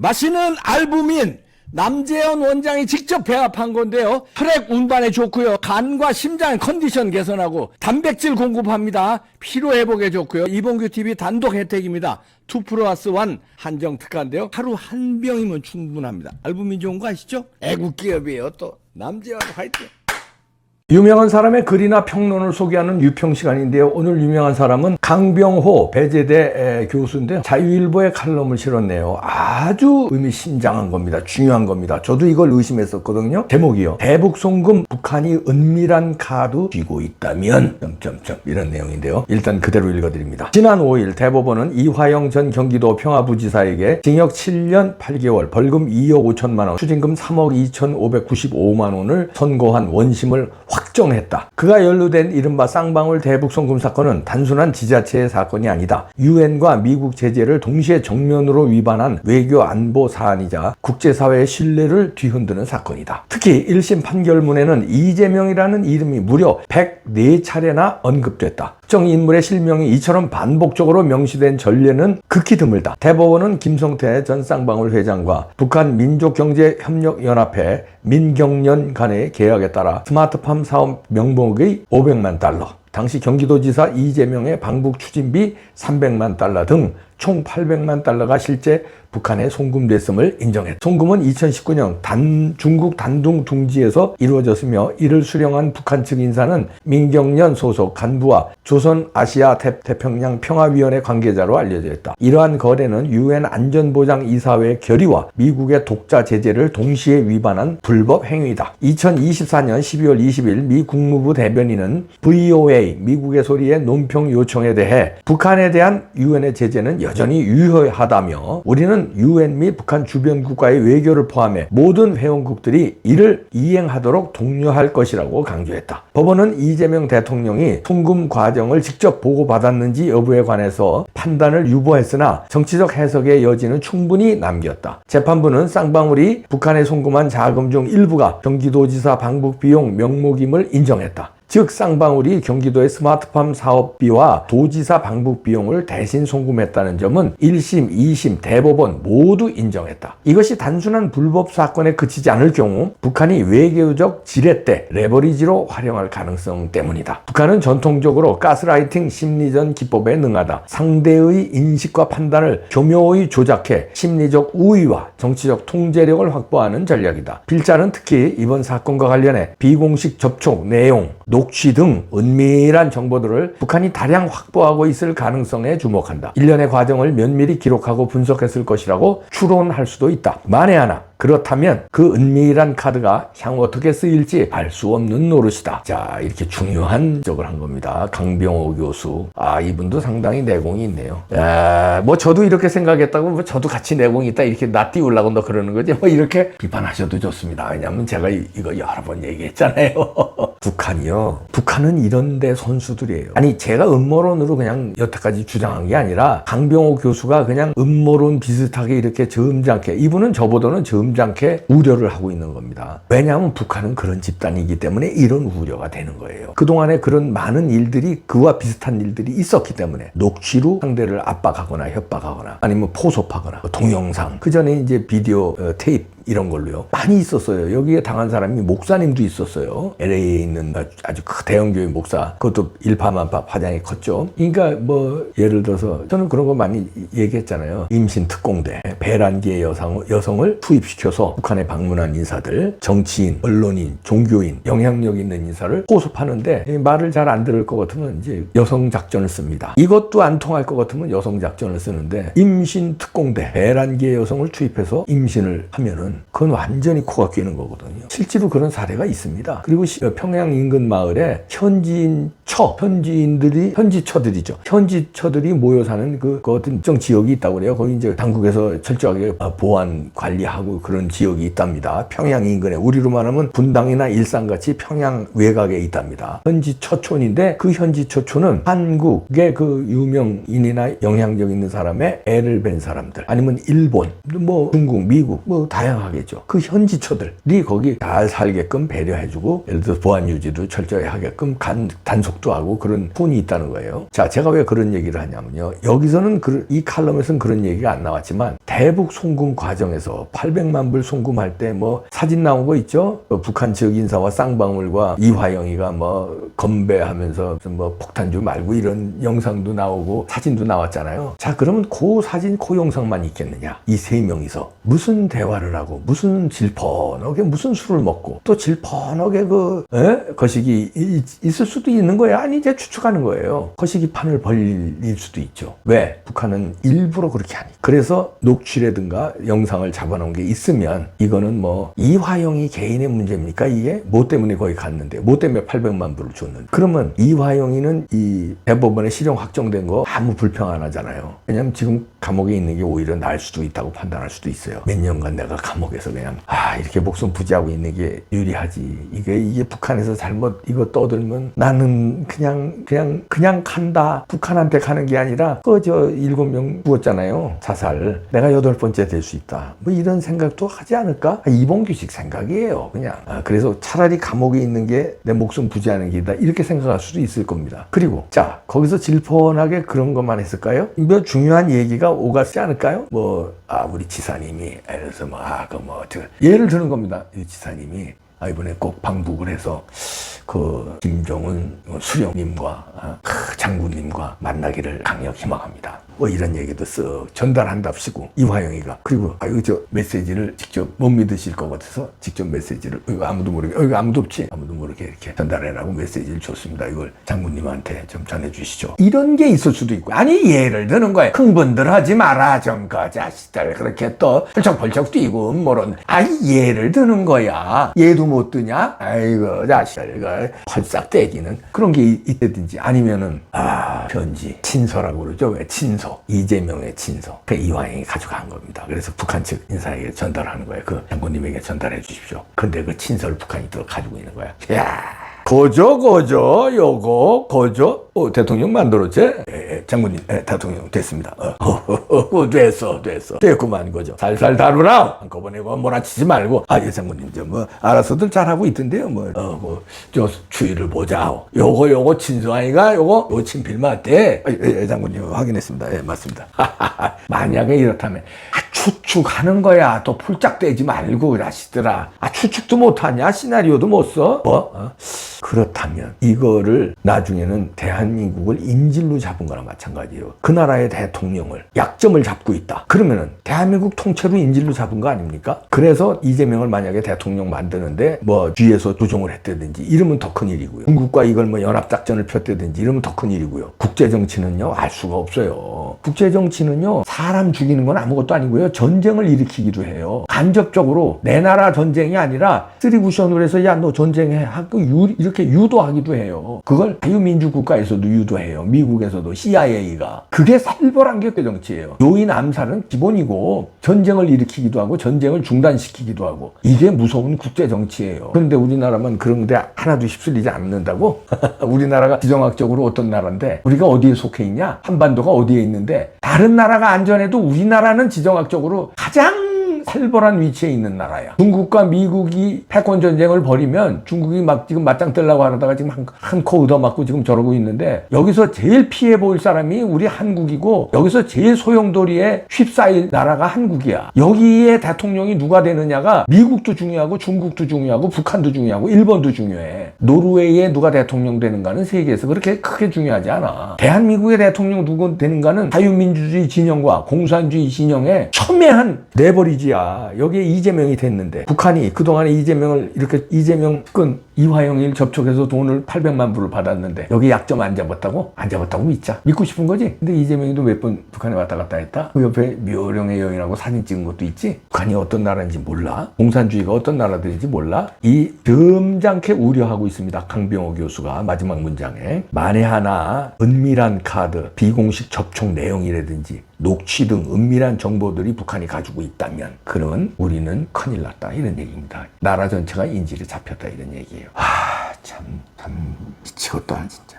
맛있는 알부민 남재현 원장이 직접 배합한 건데요. 혈액 운반에 좋고요. 간과 심장 컨디션 개선하고 단백질 공급합니다. 피로 회복에 좋고요. 이봉규 TV 단독 혜택입니다. 2+1 한정 특가인데요. 하루 한 병이면 충분합니다. 알부민 좋은 거 아시죠? 애국 기업이에요. 또 남재현 화이팅. 유명한 사람의 글이나 평론을 소개하는 유평 시간인데요. 오늘 유명한 사람은 강병호 배재대 교수인데요. 자유일보에 칼럼을 실었네요. 아주 의미심장한 겁니다. 중요한 겁니다. 저도 이걸 의심했었거든요. 제목이요. 대북송금 북한이 은밀한 카드 쥐고 있다면 이런 내용인데요. 일단 그대로 읽어드립니다. 지난 5일 대법원은 이화영 전 경기도 평화부지사에게 징역 7년 8개월 벌금 2억 5천만 원 추징금 3억 2,595만 원을 선고한 원심을 확정했다. 그가 연루된 이른바 쌍방울 대북송금 사건은 단순한 지자체의 사건이 아니다. 유엔과 미국 제재를 동시에 정면으로 위반한 외교 안보 사안이자 국제사회의 신뢰를 뒤흔드는 사건이다. 특히 1심 판결문에는 이재명이라는 이름이 무려 104차례나 언급됐다. 특정 인물의 실명이 이처럼 반복적으로 명시된 전례는 극히 드물다. 대법원은 김성태 전 쌍방울 회장과 북한 민족경제협력연합회 민경련 간의 계약에 따라 스마트팜 사업 명목의 500만 달러, 당시 경기도지사 이재명의 방북 추진비 300만 달러 등 총 800만 달러가 실제 북한에 송금됐음을 인정했다. 송금은 2019년 중국 단둥 둥지에서 이루어졌으며 이를 수령한 북한 측 인사는 민경련 소속 간부와 조선아시아 태평양 평화위원회 관계자로 알려져 있다. 이러한 거래는 유엔 안전보장이사회 결의와 미국의 독자 제재를 동시에 위반한 불법 행위다. 2024년 12월 20일 미 국무부 대변인은 VOA 미국의 소리의 논평 요청에 대해 북한에 대한 유엔의 제재는 여전히 유효하다며 우리는 유엔 및 북한 주변 국가의 외교를 포함해 모든 회원국들이 이를 이행하도록 독려할 것이라고 강조했다. 법원은 이재명 대통령이 송금 과정을 직접 보고받았는지 여부에 관해서 판단을 유보했으나 정치적 해석의 여지는 충분히 남겼다. 재판부는 쌍방울이 북한에 송금한 자금 중 일부가 경기도지사 방북 비용 명목임을 인정했다. 즉 쌍방울이 경기도의 스마트팜 사업비와 도지사 방북 비용을 대신 송금했다는 점은 1심, 2심, 대법원 모두 인정했다. 이것이 단순한 불법 사건에 그치지 않을 경우 북한이 외교적 지렛대, 레버리지로 활용할 가능성 때문이다. 북한은 전통적으로 가스라이팅 심리전 기법에 능하다. 상대의 인식과 판단을 교묘히 조작해 심리적 우위와 정치적 통제력을 확보하는 전략이다. 필자는 특히 이번 사건과 관련해 비공식 접촉 내용, 녹취 등 은밀한 정보들을 북한이 다량 확보하고 있을 가능성에 주목한다. 일련의 과정을 면밀히 기록하고 분석했을 것이라고 추론할 수도 있다. 만에 하나 그렇다면 그 은밀한 카드가 향후 어떻게 쓰일지 알 수 없는 노릇이다. 자, 이렇게 중요한 적을 한 겁니다. 강병호 교수. 이분도 상당히 내공이 있네요. 뭐 저도 이렇게 생각했다고 뭐 저도 같이 내공이 있다 이렇게 낯띄우려고 너 그러는 거지. 뭐 이렇게 비판하셔도 좋습니다. 왜냐하면 제가 이거 여러 번 얘기했잖아요. 북한은 이런 데 선수들이에요. 아니 제가 음모론으로 그냥 여태까지 주장한 게 아니라 강병호 교수가 그냥 음모론 비슷하게 이렇게 점잖게 이분은 저보다는 점잖게 우려를 하고 있는 겁니다. 왜냐하면 북한은 그런 집단이기 때문에 이런 우려가 되는 거예요. 그동안에 그런 많은 일들이 그와 비슷한 일들이 있었기 때문에 녹취로 상대를 압박하거나 협박하거나 아니면 포섭하거나 동영상 그 전에 이제 비디오 테이프 이런 걸로요. 많이 있었어요. 여기에 당한 사람이 목사님도 있었어요. LA에 있는 아주 대형교회 목사. 그것도 일파만파 파장이 컸죠. 그러니까 뭐 예를 들어서 저는 그런 거 많이 얘기했잖아요. 임신 특공대, 배란기의 여성을 투입시켜서 북한에 방문한 인사들, 정치인, 언론인, 종교인, 영향력 있는 인사를 포섭하는데 말을 잘 안 들을 것 같으면 이제 여성 작전을 씁니다. 이것도 안 통할 것 같으면 여성 작전을 쓰는데 임신 특공대, 배란기의 여성을 투입해서 임신을 하면은 그건 완전히 코가 끼는 거거든요. 실제로 그런 사례가 있습니다. 그리고 평양 인근 마을에 현지처들이 모여 사는 그 어떤 특정 지역이 있다고 그래요. 거기 이제 당국에서 철저하게 보안 관리하고 그런 지역이 있답니다. 평양 인근에 우리로 말하면 분당이나 일산같이 평양 외곽에 있답니다. 현지처촌인데 그 현지처촌은 한국의 그 유명인이나 영향력 있는 사람의 애를 뵌 사람들 아니면 일본, 뭐 중국, 미국 뭐 다양한 하겠죠. 그 현지처들이 거기 잘 살게끔 배려해주고 예를 들어 보안 유지도 철저히 하게끔 단속도 하고 그런 톤이 있다는 거예요. 자, 제가 왜 그런 얘기를 하냐면요. 여기서는 이 칼럼에서는 그런 얘기가 안 나왔지만 대북 송금 과정에서 800만 불 송금할 때 뭐 사진 나온 거 있죠? 북한 측 인사와 쌍방울과 이화영이가 뭐 건배하면서 뭐 폭탄주 말고 이런 영상도 나오고 사진도 나왔잖아요. 자, 그러면 그 사진, 그 영상만 있겠느냐? 이 세 명이서 무슨 대화를 하고 무슨 질펀하게 무슨 술을 먹고 또 질펀하게 거시기 있을 수도 있는 거야. 아니, 이제 추측하는 거예요. 거시기 판을 벌릴 수도 있죠. 왜? 북한은 일부러 그렇게 하니. 그래서 녹취라든가 영상을 잡아놓은 게 있으면 이거는 뭐 이화영이 개인의 문제입니까? 이게 뭐 때문에 거기 갔는데 뭐 때문에 800만 불을 줬는데 그러면 이화영이는 이 대법원에 실형 확정된 거 아무 불평 안 하잖아요. 왜냐면 지금 감옥에 있는 게 오히려 나을 수도 있다고 판단할 수도 있어요. 몇 년간 내가 감옥에서 그냥 이렇게 목숨 부지하고 있는 게 유리하지. 이게 북한에서 잘못 이거 떠들면 나는 그냥 간다. 북한한테 가는 게 아니라 7명 죽었잖아요. 자살. 내가 8번째 될 수 있다. 뭐 이런 생각도 하지 않을까? 이봉규식 생각이에요. 그냥. 그래서 차라리 감옥에 있는 게 내 목숨 부지하는 길이다. 이렇게 생각할 수도 있을 겁니다. 그리고 자, 거기서 질펀하게 그런 것만 했을까요? 몇 중요한 얘기가 오갔지 않을까요? 우리 지사님이 예를 드는 겁니다. 이 지사님이 이번에 꼭 방북을 해서 김정은 수령님과 장군님과 만나기를 강력 희망합니다. 이런 얘기도 쓱 전달한답시고 이화영이가 그리고 메시지를 직접 못 믿으실 것 같아서 직접 메시지를 아무도 모르게 아무도 없지 아무도 모르게 이렇게 전달해라고 메시지를 줬습니다. 이걸 장군님한테 좀 전해주시죠. 이런 게 있을 수도 있고 아니 예를 드는 거예요. 흥분들 하지 마라 정가 자식들 그렇게 또 펄쩍펄쩍 뛰고 뭐런 예를 드는 거야. 얘도 못 드냐? 아이고 자식들 펄싹 떼기는 그런 게 있다든지 아니면은 편지 친서라고 그러죠. 왜 친서 이재명의 친서 이화영이 가져간 겁니다. 그래서 북한 측 인사에게 전달하는 거예요. 그 장군님에게 전달해 주십시오. 근데 그 친서를 북한이 또 가지고 있는 거야. 요거 대통령 만들었지? 장군님 대통령 됐습니다. 됐구만 거죠. 살살 다루라. 한꺼번에 몰아치지 말고 장군님 알아서들 잘하고 있던데요. 저 추이를 보자. 요거 친서 아이가 요거 친필 맞대. 장군님 확인했습니다. 맞습니다. 만약에 이렇다면 추측하는 거야. 또 풀짝대지 말고 자식들아. 추측도 못하냐? 시나리오도 못 써? 그렇다면 이거를 나중에는 대한민국을 인질로 잡은 거나 마찬가지예요. 그 나라의 대통령을 약점을 잡고 있다. 그러면은 대한민국 통째로 인질로 잡은 거 아닙니까? 그래서 이재명을 만약에 대통령 만드는데 뒤에서 조종을 했다든지 이러면 더 큰일이고요. 중국과 이걸 연합작전을 폈다든지 이러면 더 큰일이고요. 국제정치는요 알 수가 없어요. 국제정치는요 사람 죽이는 건 아무것도 아니고요. 전쟁을 일으키기도 해요. 간접적으로 내 나라 전쟁이 아니라 쓰리구션으로 해서 야 너 전쟁해 하고 이렇게 유도하기도 해요. 그걸 자유민주국가에서도 유도해요. 미국에서도 CIA가. 그게 살벌한 게 국제정치예요. 요인 암살은 기본이고 전쟁을 일으키기도 하고 전쟁을 중단시키기도 하고 이게 무서운 국제정치예요. 그런데 우리나라만 그런 데 하나도 휩쓸리지 않는다고? 우리나라가 지정학적으로 어떤 나라인데 우리가 어디에 속해 있냐? 한반도가 어디에 있는데 다른 나라가 안전해도 우리나라는 지정학적으로 가장 살벌한 위치에 있는 나라야. 중국과 미국이 패권 전쟁을 벌이면 중국이 지금 맞짱 뜨려고 하다가 지금 한 코 얻어맞고 지금 저러고 있는데 여기서 제일 피해 보일 사람이 우리 한국이고 여기서 제일 소용돌이에 휩싸일 나라가 한국이야. 여기에 대통령이 누가 되느냐가 미국도 중요하고 중국도 중요하고 북한도 중요하고 일본도 중요해. 노르웨이에 누가 대통령 되는가는 세계에서 그렇게 크게 중요하지 않아. 대한민국의 대통령 누가 되는가는 자유민주주의 진영과 공산주의 진영의 첨예한 내버리지야. 여기에 이재명이 됐는데 북한이 그동안에 이재명을 이렇게 이재명 이화영을 접촉해서 돈을 800만 불을 받았는데 여기 약점 안 잡았다고? 안 잡았다고 믿자. 믿고 싶은 거지? 근데 이재명이도 몇 번 북한에 왔다 갔다 했다? 그 옆에 묘령의 여인하고 사진 찍은 것도 있지? 북한이 어떤 나라인지 몰라? 공산주의가 어떤 나라들인지 몰라? 이 점잖게 우려하고 있습니다. 강병호 교수가 마지막 문장에 만에 하나 은밀한 카드, 비공식 접촉 내용이라든지 녹취 등 은밀한 정보들이 북한이 가지고 있다면 그러면 우리는 큰일 났다 이런 얘기입니다. 나라 전체가 인질에 잡혔다 이런 얘기예요. 참 미치겠다 진짜.